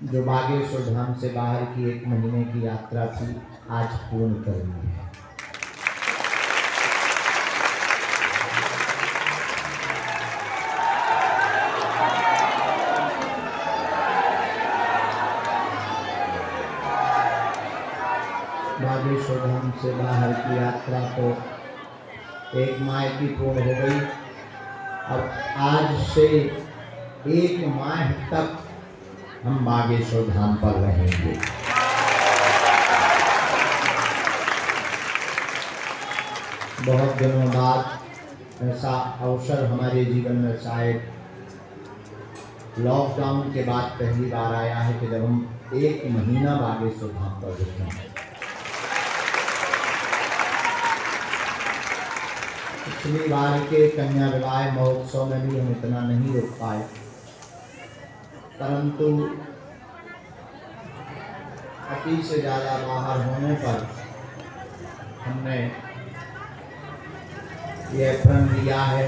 जो बागेश्वर धाम से बाहर की 1 महीने की यात्रा थी, आज पूर्ण कर ली है। बागेश्वर धाम से बाहर की यात्रा तो 1 माह की पूर्ण हो गई। अब आज से 1 माह तक हम बागेश्वर धाम पर रहेंगे। बहुत दिनों बाद ऐसा अवसर हमारे जीवन में शायद लॉकडाउन के बाद पहली बार आया है कि जब हम 1 महीना बागेश्वर धाम पर रुके हैं। पिछली बार के कन्या विवाह महोत्सव में भी हम इतना नहीं रुक पाए, परंतु अति से ज़्यादा बाहर होने पर हमने यह प्रण लिया है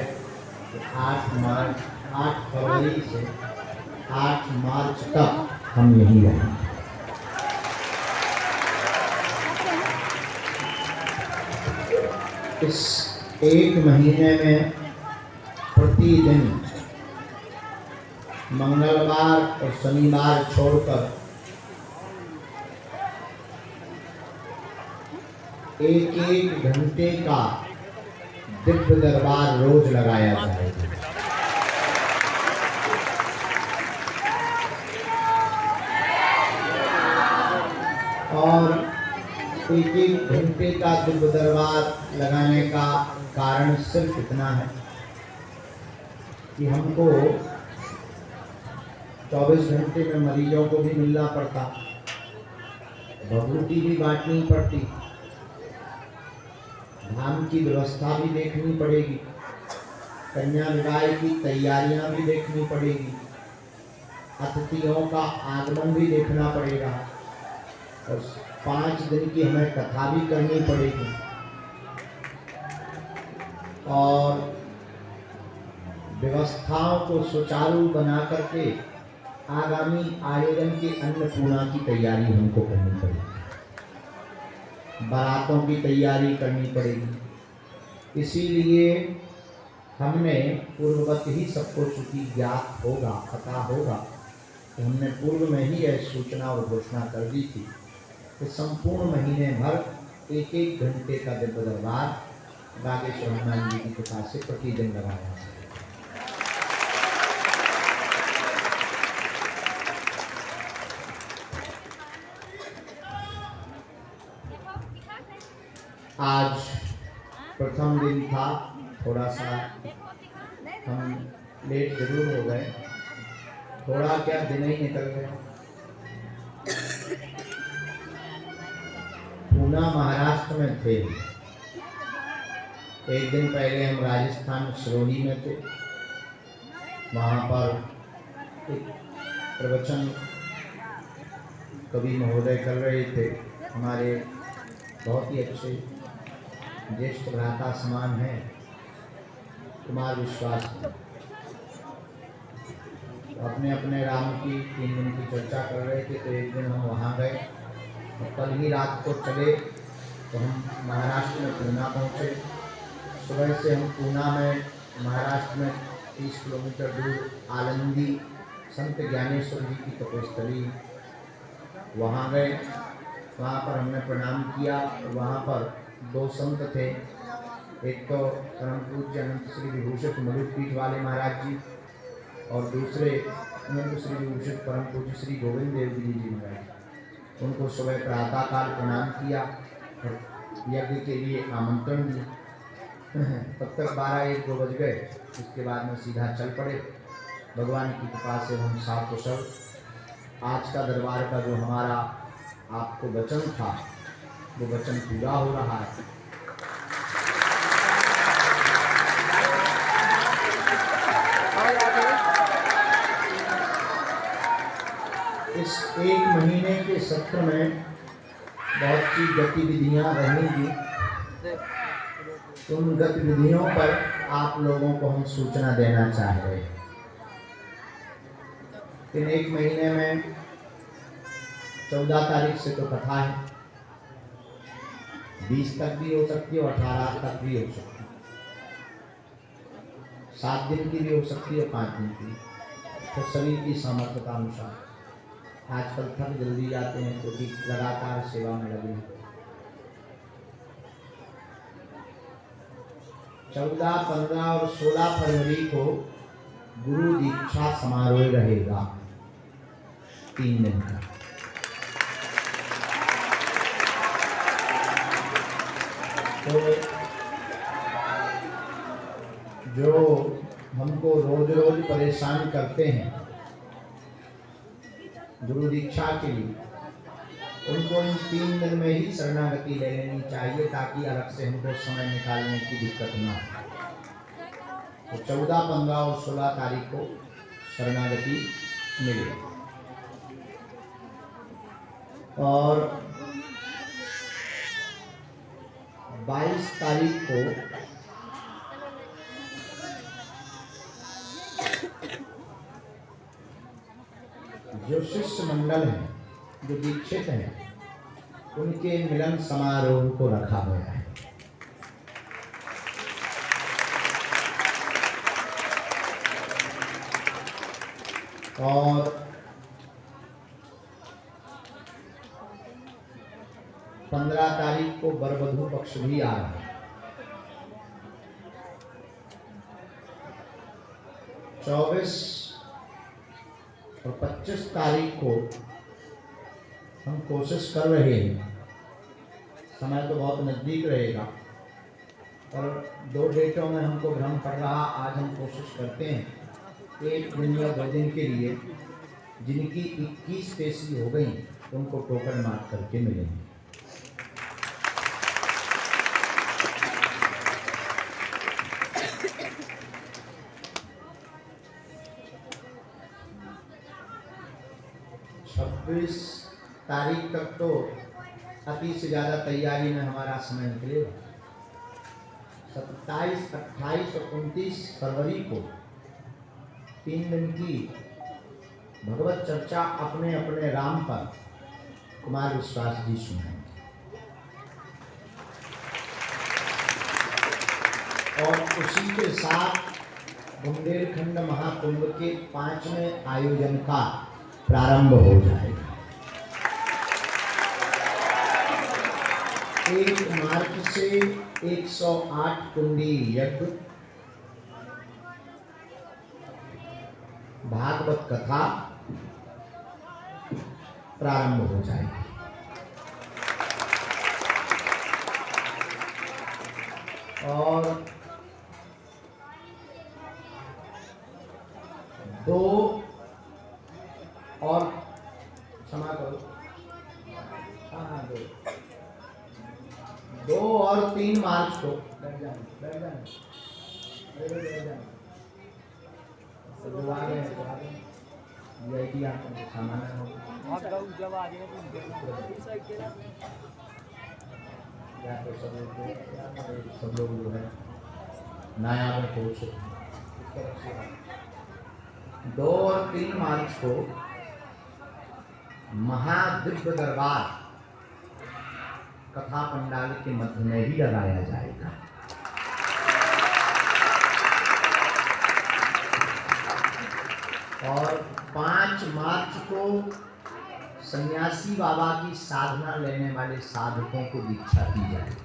कि 8 फरवरी से 8 मार्च तक हम यहीं रहेंगे। इस 1 महीने में प्रतिदिन मंगलवार और शनिवार छोड़कर 1-1 घंटे का दिव्य दरबार रोज लगाया जाएगा। और 1-1 घंटे का दिव्य दरबार लगाने का कारण सिर्फ इतना है कि हमको 24 घंटे में मरीजों को भी मिलना पड़ता, भभूति भी बांटनी पड़ती, धाम की व्यवस्था भी देखनी पड़ेगी, कन्या विवाह की तैयारियां भी देखनी पड़ेगी, अतिथियों का आगमन भी देखना पड़ेगा और 5 दिन की हमें कथा भी करनी पड़ेगी। और व्यवस्थाओं को सुचारू बना करके आगामी आयोजन की अन्नपूर्णा की तैयारी हमको करनी पड़ेगी, बारातों की तैयारी करनी पड़ेगी। इसीलिए हमने पूर्ववत ही सबको चूंकि ज्ञात होगा, पता होगा, तो हमने पूर्व में ही यह सूचना और घोषणा कर दी थी कि संपूर्ण महीने भर 1-1 घंटे का दिव्य दरबार बागेश्वर हनुमान जी की कृपा से प्रतिदिन लगाया है। आज प्रथम दिन था, थोड़ा सा हम लेट जरूर हो गए, थोड़ा क्या दिन ही निकल गया। पूना महाराष्ट्र में थे, 1 दिन पहले हम राजस्थान सिरोही में थे। वहाँ पर एक प्रवचन कवि महोदय कर रहे थे, हमारे बहुत ही अच्छे ज्येष्ठ भ्राता समान है कुमार विश्वास। तो अपने अपने राम की 3 दिन की चर्चा कर रहे थे, तो एक दिन हम वहाँ गए और कल ही रात को चले तो हम महाराष्ट्र में पूना पहुँचे। सुबह से हम पूना में महाराष्ट्र में 30 किलोमीटर दूर आलंदी संत ज्ञानेश्वर जी की तपोस्थली, वहाँ गए। वहाँ पर हमने प्रणाम किया। वहाँ पर 2 संत थे, एक तो परम पूज्य अनंत श्री विभूषित मरुद पीठ वाले महाराज जी और दूसरे अनंत श्री विभूषित परम पूज्य श्री गोविंद देव गिरी जी महाराज। उनको सुबह प्रातःकाल प्रणाम किया और यज्ञ के लिए आमंत्रण दिया। तब तक 12-1-2 बज गए। उसके बाद में सीधा चल पड़े। भगवान की कृपा से हम साकुशल आज का दरबार का जो हमारा आपको वचन था वो वचन पूरा हो रहा है। इस 1 महीने के सत्र में बहुत सी गतिविधियां रहेंगी। उन गतिविधियों पर आप लोगों को हम सूचना देना चाह रहे हैं। इन 1 महीने में 14 तारीख से तो कथा है, 20 तक भी हो सकती है और 18 तक भी हो सकती है, 7 दिन की भी हो सकती है और 5 दिन की, तो शरीर की सामर्थ्य का अनुसार। आजकल थक जल्दी जाते हैं क्योंकि लगातार सेवा में लगे हैं। 14, 15 और 16 फरवरी को गुरु दीक्षा समारोह रहेगा, 3 दिन का। तो जो हमको रोज रोज परेशान करते हैं गुरु दीक्षा के लिए, उनको इन 3 दिन में ही शरणागति ले लेनी चाहिए ताकि अलग से हमको समय निकालने की दिक्कत ना हो। तो 14, 15 और 16 तारीख को शरणागति मिलेगी। और 22 तारीख को जो शिष्य मंडल है, जो दीक्षित हैं, उनके मिलन समारोह को रखा गया है। और 15 तारीख को वर वधू पक्ष भी आ रहा है। 24 और 25 तारीख को हम कोशिश कर रहे हैं, समय तो बहुत नज़दीक रहेगा, और 2 डेटों में हमको भ्रम पड़ रहा। आज हम कोशिश करते हैं 1 दिन या 2 दिन के लिए जिनकी 21 पेशी हो गई उनको टोकन मार करके मिलेंगे। तारीख तक तो अति से ज़्यादा तैयारी में हमारा समय निकलेगा। 27, 28 और 29 फरवरी को 3 दिन की भगवत चर्चा अपने अपने राम पर कुमार विश्वास जी सुनाएंगे। और उसी के साथ बुंदेलखंड महाकुंभ के 5वें आयोजन का प्रारंभ हो जाएगा। 1 मार्च से 108 कुंडी यज्ञ, भागवत कथा प्रारंभ हो जाएगी। और 2 और क्षमा करो, 2 और 3 मार्च को सामान्य हो सब लोग जो है नया में पहुँचे। 2 और 3 मार्च को महादिव्य दरबार कथा पंडाल के मध्य में ही लगाया जाएगा। और 5 मार्च को सन्यासी बाबा की साधना लेने वाले साधकों को दीक्षा दी जाएगी।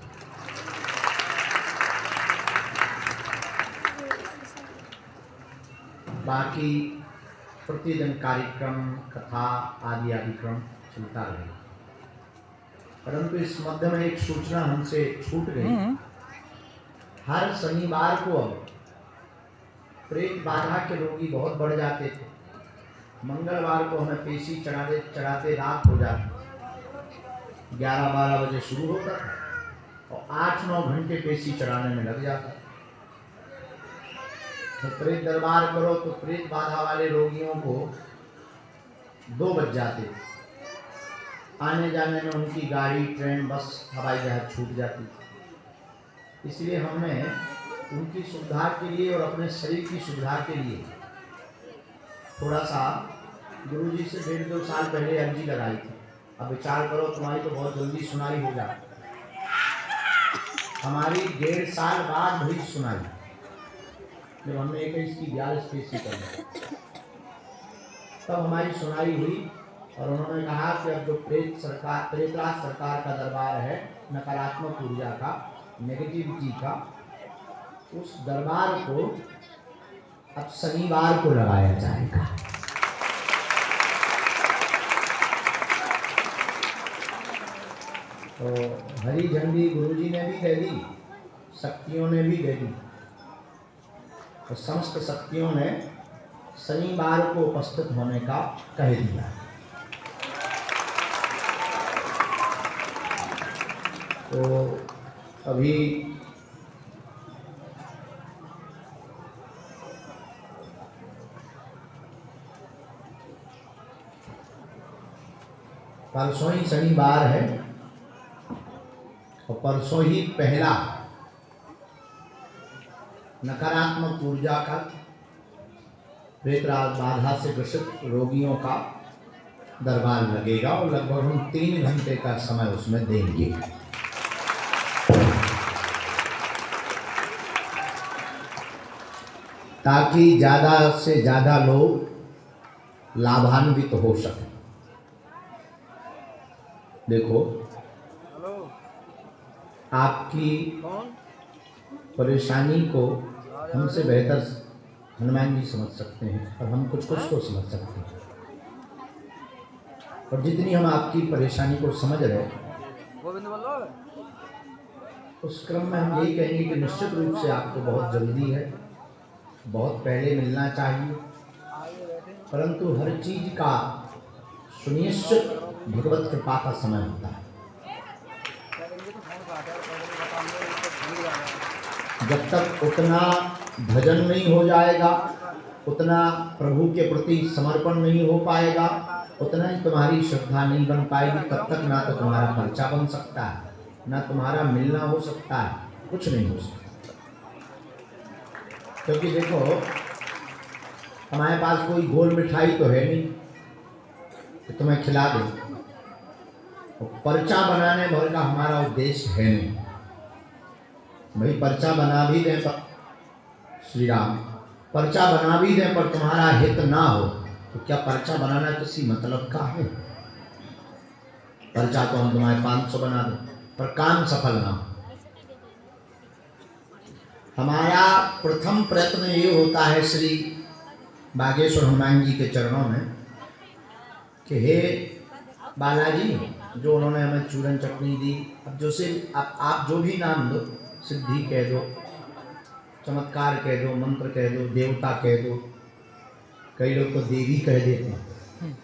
बाकी प्रतिदिन कार्यक्रम, कथा आदि क्रम चलता रहेगा। परंतु इस मध्य में एक सूचना हमसे छूट गई। हर शनिवार को अब प्रेत बाधा के रोगी बहुत बढ़ जाते थे। मंगलवार को हमें पेशी चढ़ाते रात हो जाती, 11-12 बजे शुरू होता था और 8-9 घंटे पेशी चढ़ाने में लग जाता। तो प्रेत दरबार करो तो प्रेत बाधा वाले रोगियों को 2 बज जाते थे। आने जाने में उनकी गाड़ी, ट्रेन, बस, हवाई जहाज छूट जाती थी। इसलिए हमने उनकी सुविधा के लिए और अपने शरीर की सुविधा के लिए थोड़ा सा गुरुजी से 1.5-2 साल पहले अर्जी लगाई थी अब विचार करो, तुम्हारी तो बहुत जल्दी सुनाई हो जाए, हमारी 1.5 साल बाद हुई सुनाई, जब हमने 21 की 42 पेशी कर दी, तब हमारी सुनाई हुई। और उन्होंने कहा कि अब जो प्रेतराज सरकार का दरबार है, नकारात्मक ऊर्जा का, नेगेटिविटी का, उस दरबार को अब शनिवार को लगाया जाएगा। तो हरी झंडी गुरुजी ने भी दे दी, शक्तियों ने भी दे दी, और समस्त शक्तियों ने शनिवार को उपस्थित होने का कह दिया। तो अभी परसों ही शनिवार है, और परसों ही पहला नकारात्मक ऊर्जा का प्रेतराज बाधा से ग्रसित रोगियों का दरबार लगेगा, और लगभग हम 3 घंटे का समय उसमें देंगे। ताकि ज़्यादा से ज़्यादा लोग लाभान्वित हो सकें। देखो, आपकी परेशानी को हमसे बेहतर हनुमान जी समझ सकते हैं, और हम कुछ तो समझ सकते हैं। और जितनी हम आपकी परेशानी को समझ रहे हैं, उस क्रम में हम यही कहेंगे कि निश्चित रूप से आपको बहुत जल्दी है, बहुत पहले मिलना चाहिए, परंतु हर चीज का सुनिश्चित भगवत कृपा का समय होता है। जब तक उतना भजन नहीं हो जाएगा, उतना प्रभु के प्रति समर्पण नहीं हो पाएगा, उतना ही तुम्हारी श्रद्धा नहीं बन पाएगी, तब तक ना तो तुम्हारा पर्चा बन सकता है, ना तुम्हारा मिलना हो सकता है, कुछ नहीं हो सकता। क्योंकि देखो, हमारे पास कोई गोल मिठाई तो है नहीं कि तुम्हें खिला दे, पर्चा बनाने भर का हमारा उद्देश्य है नहीं। भाई पर्चा बना भी दें पर श्री राम, पर्चा बना भी दें पर तुम्हारा हित ना हो, तो क्या पर्चा बनाना किसी मतलब का है? पर्चा तो हम तुम्हारे 500 बना दें, पर काम सफल ना हो। हमारा प्रथम प्रयत्न ये होता है श्री बागेश्वर हनुमान जी के चरणों में कि हे बालाजी, जो उन्होंने हमें चूरन चटनी दी, अब जो से आप जो भी नाम दो, सिद्धि कह दो, चमत्कार कह दो, मंत्र कह दो, देवता कह दो, कई लोग तो देवी कह देते हैं,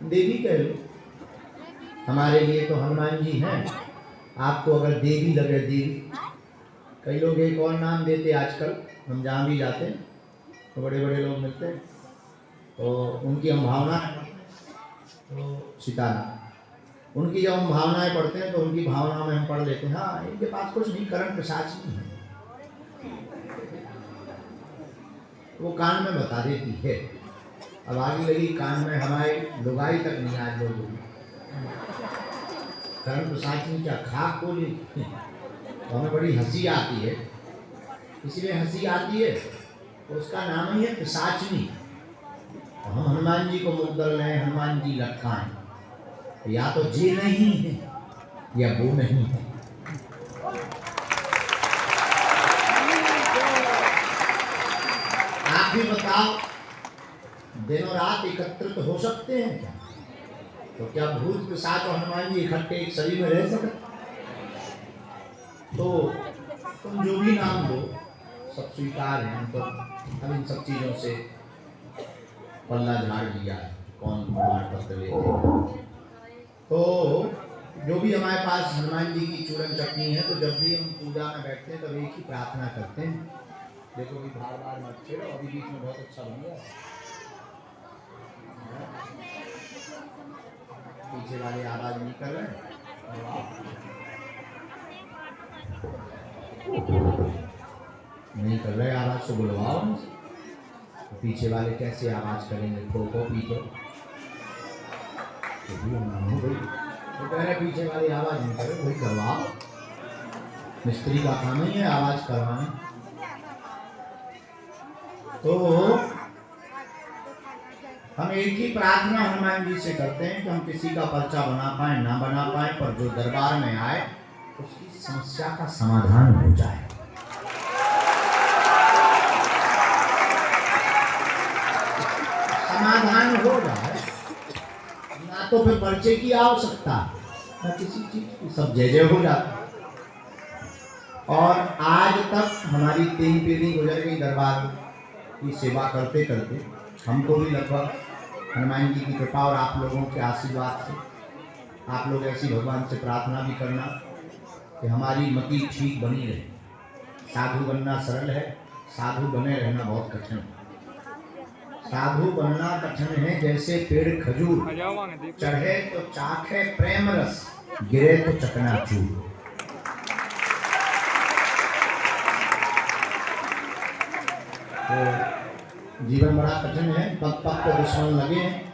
देवी कह लो, हमारे लिए तो हनुमान जी हैं, आपको अगर देवी लगे देवी। कई लोग एक और नाम देते, आजकल हम जहाँ भी जाते हैं तो बड़े बड़े लोग मिलते हैं, तो उनकी हम भावना, तो सीताराम, उनकी जब हम भावनाएं पढ़ते हैं तो उनकी भावना में हम पढ़ लेते हैं, हाँ इनके पास कुछ नहीं, करण पिशाची है, वो कान में बता देती है। अब आगे लगी कान में, हमारे लुगाई तक नहीं आज लोग, करण पिशाची क्या खाक बोली, तो हमें बड़ी हंसी आती है। इसलिए हंसी आती है तो उसका नाम ही है पिशाचनी। हम हनुमान जी को मुद्दल लें, हनुमान जी लटकाएं, या तो जी नहीं है या वो नहीं है। आप भी बताओ, दिनों रात एकत्रित हो सकते हैं क्या? तो क्या भूत पिशाच और हनुमान जी इकट्ठे एक शरीर में रह सकते? तो तुम जो भी नाम दो सब स्वीकार है, हम तो हम इन सब चीजों से पल्ला झाड़ दिया, कौन प्रमाण पत्र लेते। तो जो भी हमारे पास हनुमान जी की चूरन चटनी है, तो जब भी हम पूजा में बैठते हैं तब एक ही प्रार्थना करते हैं, देखो कि बार बार मत छेड़ो, अभी बीच में बहुत अच्छा बन गया, पीछे वाले आवाज नहीं कर रहे, नहीं कर रहे आवाज, से बुलवाओ, पीछे वाले कैसे आवाज करेंगे, ठोको पीटो। हो गई तो कह रहे पीछे वाली आवाज नहीं करे, वही करवाओ, मिस्त्री का काम ही है आवाज करवाना। तो हम एक ही प्रार्थना हनुमान जी से करते हैं कि हम किसी का पर्चा बना पाए ना बना पाए, पर जो दरबार में आए उसकी समस्या का समाधान हो जाए। समाधान हो जाए, ना तो फिर पर्चे की आवश्यकता ना किसी चीज की, सब जय जय हो जाता। और आज तक हमारी 3 पीढ़ी गुजर गई दरबार की सेवा करते करते। हमको भी लगभग हनुमान जी की कृपा और आप लोगों के आशीर्वाद से, आप लोग ऐसी भगवान से प्रार्थना भी करना कि हमारी मति ठीक बनी रहे। साधु बनना सरल है, साधु बने रहना बहुत कठिन है। साधु बनना कठिन है जैसे पेड़ खजूर, चढ़े तो चाखे प्रेम रस, गिरे तो चकनाचूर। तो जीवन बड़ा कठिन है, पग पग को दुश्मन लगे हैं,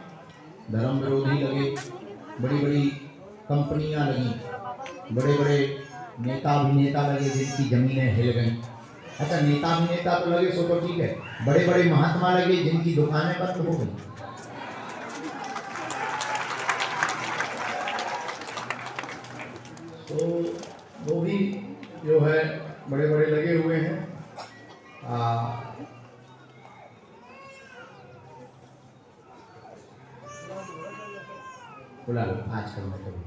धर्म विरोधी लगे, बड़ी बड़ी कंपनियां लगी, बड़े बड़े नेता अभिनेता लगे जिनकी जमीनें हिल गई। अच्छा, नेता अभिनेता तो लगे सो तो ठीक है, बड़े बड़े महात्मा लगे जिनकी दुकानें बंद हो गई। तो वो भी जो है बड़े बड़े लगे हुए हैं। बुला लो आज कल में कभी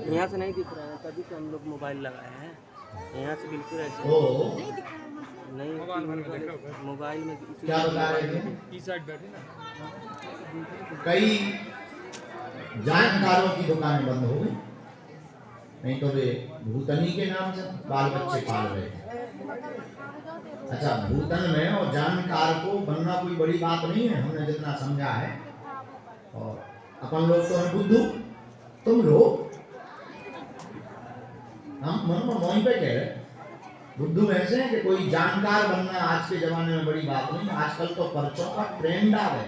यहाँ से नहीं दिख रहा है, तभी तो हम लोग मोबाइल लगाए हैं। यहाँ से बिल्कुल ऐसे नहीं, मोबाइल में क्या बता रहे थे? कई जानकारों की दुकानें बंद हो गई, नहीं तो वे भूतनी के नाम से बाल बच्चे पाल रहे थे। अच्छा, भूतन में और जानकार को बनना कोई बड़ी बात नहीं है, हमने जितना समझा है। और अपन लोग तो हैं बुद्धू, तुम लोग हम मन में मोइन पे कह रहे बुद्धू ऐसे हैं कि कोई जानकार बनना आज के जमाने में बड़ी बात नहीं। आजकल तो पर्चों का ट्रेंड आ गया,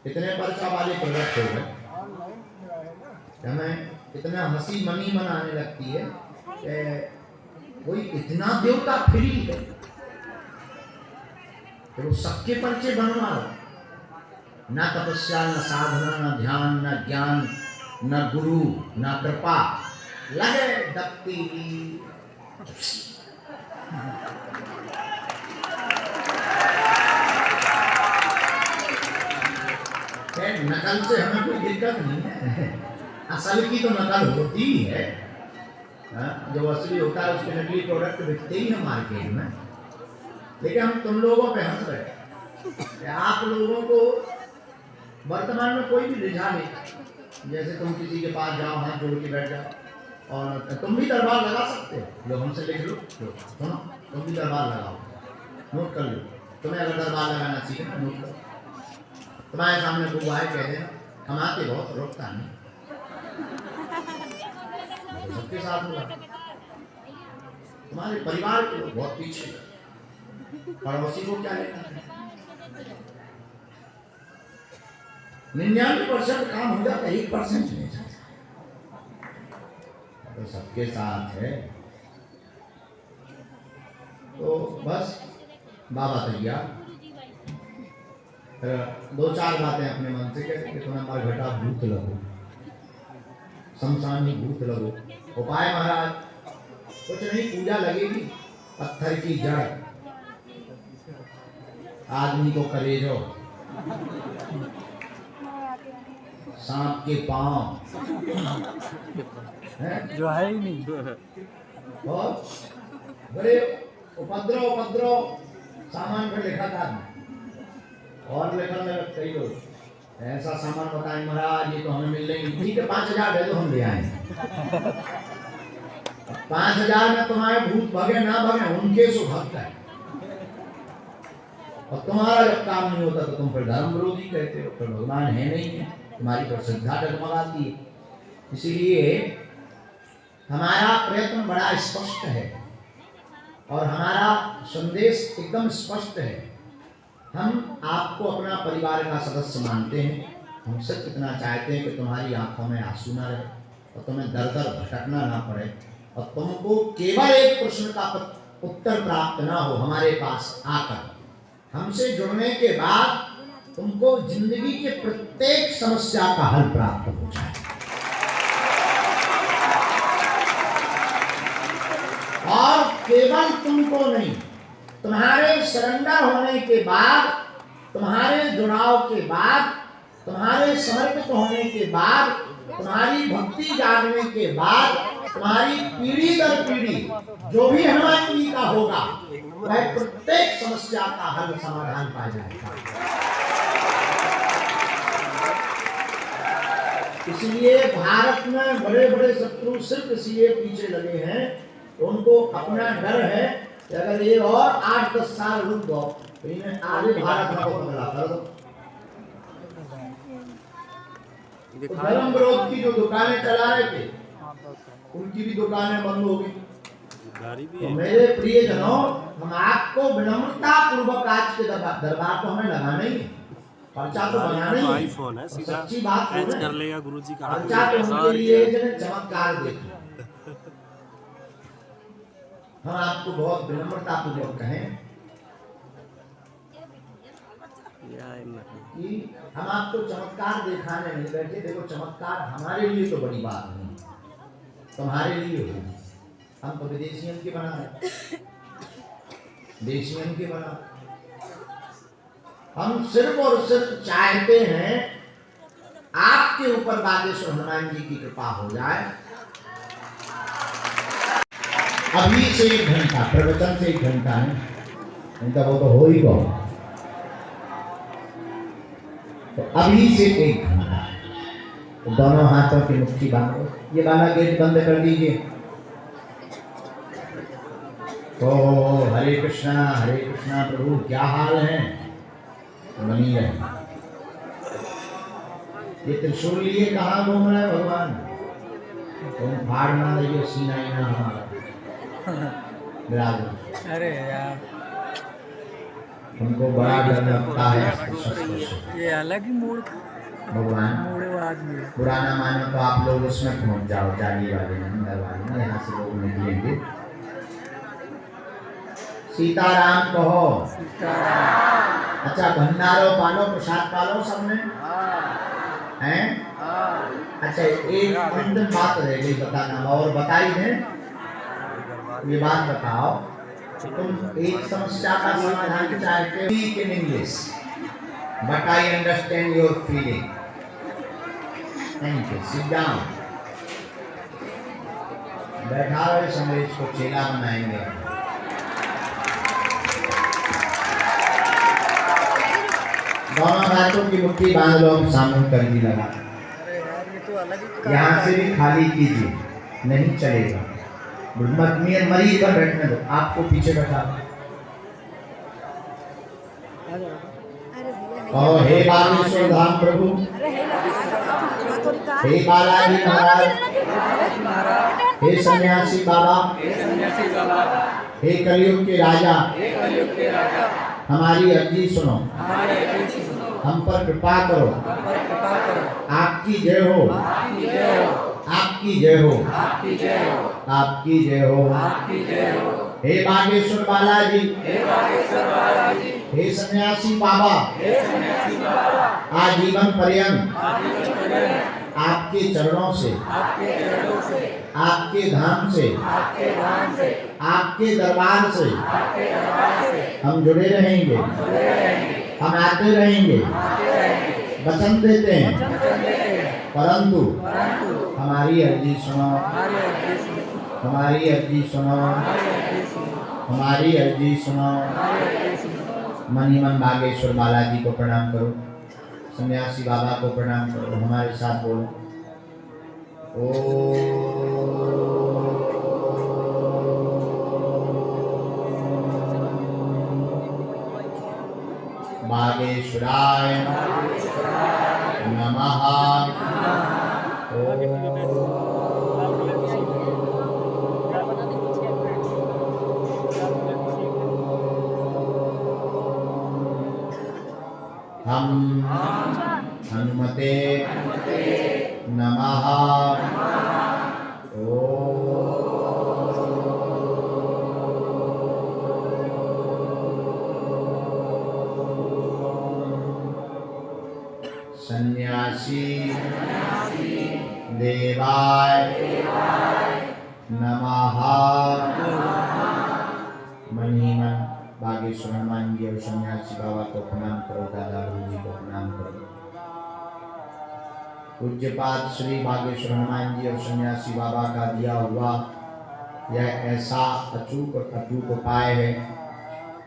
इतने पर्चा वाले प्रोडक्ट हो गए, हमें इतना हंसी मनी मनाने लगती है कि कोई इतना देवता फ्री है तो वो सबके पर्चे बनवा लो। ना तपस्या, न साधना, न ध्यान, न ज्ञान, न गुरु, न कृपा, लगे दत्ती। नकल से हमें कोई दिक्कत नहीं है, असल की तो नकल होती ही है। जो असली होता है उसके नकली प्रोडक्ट बिकते ही है मार्केट में। लेकिन हम तुम लोगों पे हंस रहे, आप लोगों को वर्तमान में कोई भी रिझा नहीं। जैसे तुम किसी के पास जाओ, हाथ जोड़ के बैठ जाओ, और तुम भी दरबार लगा सकते हो। जो हमसे लिख लो, सुनो, तुम भी दरबार लगाओ, नोट कर लो। तुम्हें अगर दरबार लगाना सीखना, नोट करो। तुम्हारे सामने बुआ है, कह देना कमाते बहुत, रोकता नहीं। सबके साथ हुआ, तुम्हारे परिवार के लोग बहुत पीछे, पड़ोसी को क्या लेना है। 99% काम हो जाता है, 1% नहीं जाता, तो सबके साथ है। तो बस बाबा तैयार, 2-4 बातें अपने मन से कहते कि तुम्हें मरघटा भूत लगो, शमशानी भूत लगो। उपाय महाराज कुछ नहीं, पूजा लगेगी, पत्थर की जड़, आदमी को कलेजो, सांप के पांव जो है ही नहीं, और बड़े उपद्रव सामान पर लिखा था। और लिखने लगे कई लोग, ऐसा सामान बताएं महाराज, ये तो हमें मिल रही, ठीक है 5000 दे दो, हम ले आए। 5000 में तुम्हारे भूत भगे ना भगे, उनके सो भक्त है। और तुम्हारा जब काम नहीं होता तो तुम फिर धर्म विरोधी कहते हो, फिर भगवान है नहीं है, तुम्हारी पर श्रद्धा डगमगाती है। इसीलिए हमारा प्रयत्न बड़ा स्पष्ट है और हमारा संदेश एकदम स्पष्ट है। हम आपको अपना परिवार का सदस्य मानते हैं। हम सिर्फ इतना चाहते हैं कि तुम्हारी आंखों में आंसू ना रहे और तुम्हें दर दर भटकना ना पड़े और तुमको केवल एक प्रश्न का उत्तर प्राप्त ना हो हमारे पास आकर। हमसे जुड़ने के बाद तुमको जिंदगी के प्रत्येक समस्या का हल प्राप्त हो जाए और केवल तुमको नहीं, तुम्हारे सरेंडर होने के बाद, तुम्हारे जुड़ाव के बाद, तुम्हारे समर्पित होने के बाद, तुम्हारी भक्ति जागने के बाद, तुम्हारी पीढ़ी दर पीढ़ी जो भी हनुमान जी का होगा वह प्रत्येक समस्या का हल समाधान पा जाएगा। इसलिए भारत में बड़े बड़े शत्रु सिर्फ इसलिए पीछे लगे हैं, उनको अपना डर है कि अगर ये और 8-10 साल रुक गो तो इन्हें आगे भारत को पकड़ा कर दो। धर्म विरोध की जो दुकानें चला रहे थे उनकी भी दुकानें बंद हो गई। तो मेरे प्रिय जनों, हम आपको विनम्रता पूर्वक आज के दरबार को हमें लगाना ही है, पर्चा तो बनाना ही है। आईफोन है, सीधा सच्ची बात कर लेगा गुरुजी का। पर्चा तो उनके लिए चमत्कार देखो। हम आपको बहुत विनम्रता पूर्वक कहें कि हम आपको चमत्कार दिखाने नहीं बैठे। देखो, चमत्कार हमारे लिए तो बड़ी बात नहीं, तुम्हारे लिए होगी। हम तो विदेशियन के बना रहे, देशियन के बना। हम सिर्फ और सिर्फ चाहते हैं आपके ऊपर बागेश्वर हनुमान जी की कृपा हो जाए। अभी से 1 घंटा, प्रवचन से 1 घंटा है, इनका वो तो हो ही गो। तो अभी से 1 घंटा तो दोनों हाथों की मुट्ठी बांधो। ये वाला गेट बंद कर दीजिए। तो हरे कृष्णा प्रभु, क्या हाल है? बनी रहे। ये त्रिशूल लिए कहाँ घूम रहे भगवान? तुम फाड़ ना दे सीना ही ना हमारा। अरे यार, उनको बड़ा डर लगता है। ये अलग ही मूड भगवान आदमी है। पुराना मानो तो आप लोग उसमें पहुंच जाओ, जाली वाले में, अंदर वाले में, यहाँ से लोग निकलेंगे। सीताराम कहो। सीताराम। अच्छा, भंडारो पालो, प्रसाद पालो सबने हैं? अच्छा, एक अंतिम बात रह गई बताना, और बताई दें। ये बात बताओ, तुम एक समस्या का समाधान चाहते हो। Speak in English, but I understand your feeling. Thank you. Sit down. बैठा हुए समरेश को चेला बनाएंगे। दोनों हाथों की मुट्ठी बांध लो, हम सामने कर दी लगा। यहाँ से भी खाली कीजिए, नहीं चलेगा। मरीज पर बैठने दो, आपको पीछे बैठा। और हे बागेश्वर धाम प्रभु, हे बालाजी महाराज, हे सन्यासी बाबा, हे कलयुग के राजा, हमारी अर्जी सुनो, हम पर कृपा करो। आपकी जय हो, आपकी जय हो, आपकी जय हो। हे बागेश्वर बालाजी, हे सन्यासी बाबा, आजीवन पर्यंत आपके चरणों से, आपके धाम से, आपके दरबार से हम जुड़े रहेंगे, हम आते रहेंगे। वचन देते हैं, परंतु हमारी अर्जी सुनो, हमारी अर्जी सुनो, हमारी अर्जी सुनो। मन ही मन बागेश्वर बालाजी को प्रणाम करो, सन्यासी बाबा को प्रणाम करो, हमारे साथ बोलो। बागेश्वराय नमः। हम हनुमते नमः। सन्यासी देवाय नमः। मन ही मन बागेश्वर हनुमान जी और सन्यासी बाबा को प्रणाम करो, दादा गुरु जी को प्रणाम करो। पूज्यपाद श्री बागेश्वर हनुमान जी और सन्यासी बाबा का दिया हुआ यह ऐसा अचूक और अटूट उपाय है,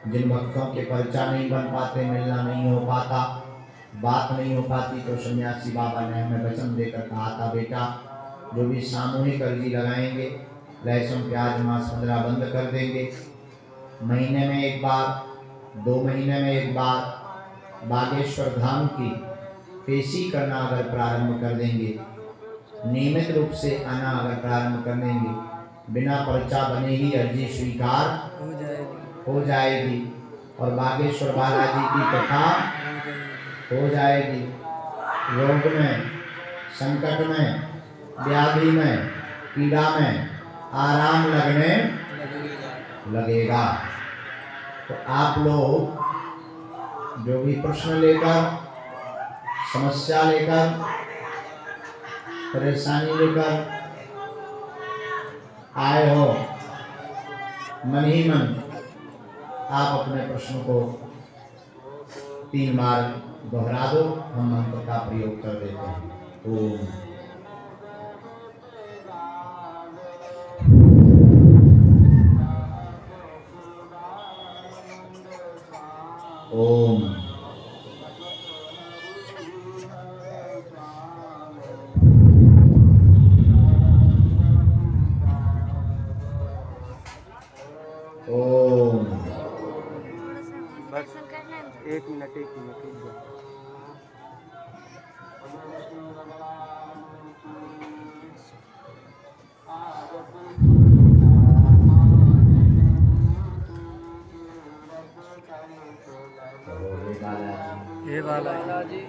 जिन भक्तों के परिचय नहीं बन पाते, मिलना नहीं हो पाता, बात नहीं हो पाती, तो सन्यासी बाबा ने हमें वचन देकर कहा था, बेटा जो भी सामूहिक अर्जी लगाएंगे, लहसुन प्याज मांस 15 बंद कर देंगे, महीने में एक बार, 2 महीने में एक बार बागेश्वर धाम की पेशी करना अगर प्रारंभ कर देंगे, नियमित रूप से आना अगर प्रारंभ कर देंगे, बिना पर्चा बने ही अर्जी स्वीकार हो जाएगी और बागेश्वर बालाजी की कथा हो जाएगी। रोग में, संकट में, व्याधि में, पीड़ा में आराम लगने लगेगा। तो आप लोग जो भी प्रश्न लेकर, समस्या लेकर, परेशानी लेकर आए हो, मन ही मन आप अपने प्रश्न को 3 बार दोहरा दो, हम मंत्र का प्रयोग कर देते हैं। ओम ओम। बस 1 मिनट रुक जाओ। हे बालाजी,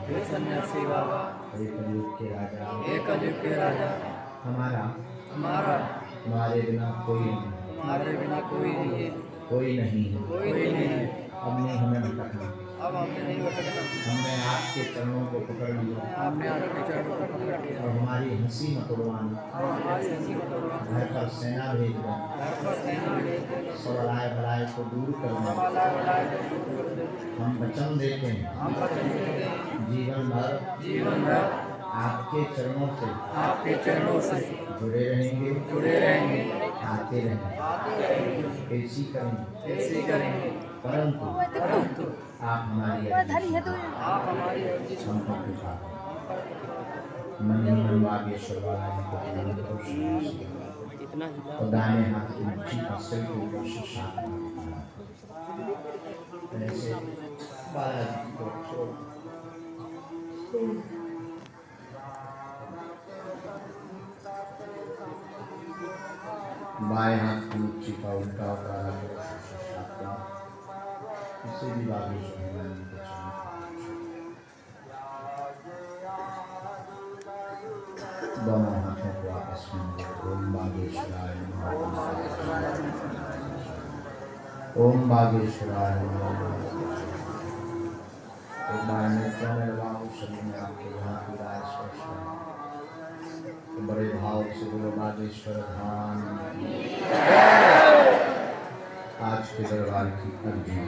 हे सन्यासी बाबा, हे कलयुग के राजा, हे कलयुग के राजा, हमारा हमारे बिना कोई नहीं, हमारे बिना कोई नहीं है, कोई नहीं है, कोई नहीं है। अब नहीं हमें भटकना, अब हमने नहीं भटकना, हमने आपके चरणों को पकड़ लिया, हमने आपके चरणों को पकड़ लिया, और हमारी हंसी मत उड़वानी, घर पर सेना भेज दें, सब राय बलाय को दूर कर दें। हम वचन देते हैं जीवन भर आपके चरणों से जुड़े रहेंगे, आते रहेंगे, ऐसी करेंगे, परंतु आप हमारी मन ही मन बागेश्वर बालाजी को प्रणाम करो। इतना और दाहिने हाथ की मुट्ठी का सिर के ऊपर से ऐसे बालाजी को छोड़, बाएं हाथ की मुट्ठी का उल्टा उतारा करो, इसे भी बागेश्वर बालाजी को दोनों हाथों को आपस में ओम बागेश्वराय नमः, ओम बागेश्वराय नमः। एक बार नेत्रों में लगाओ, शरीर में आपके यहाँ की राय स्पर्श है, तो बड़े भाव से बोलो बागेश्वर धाम। आज के दरबार की अर्जी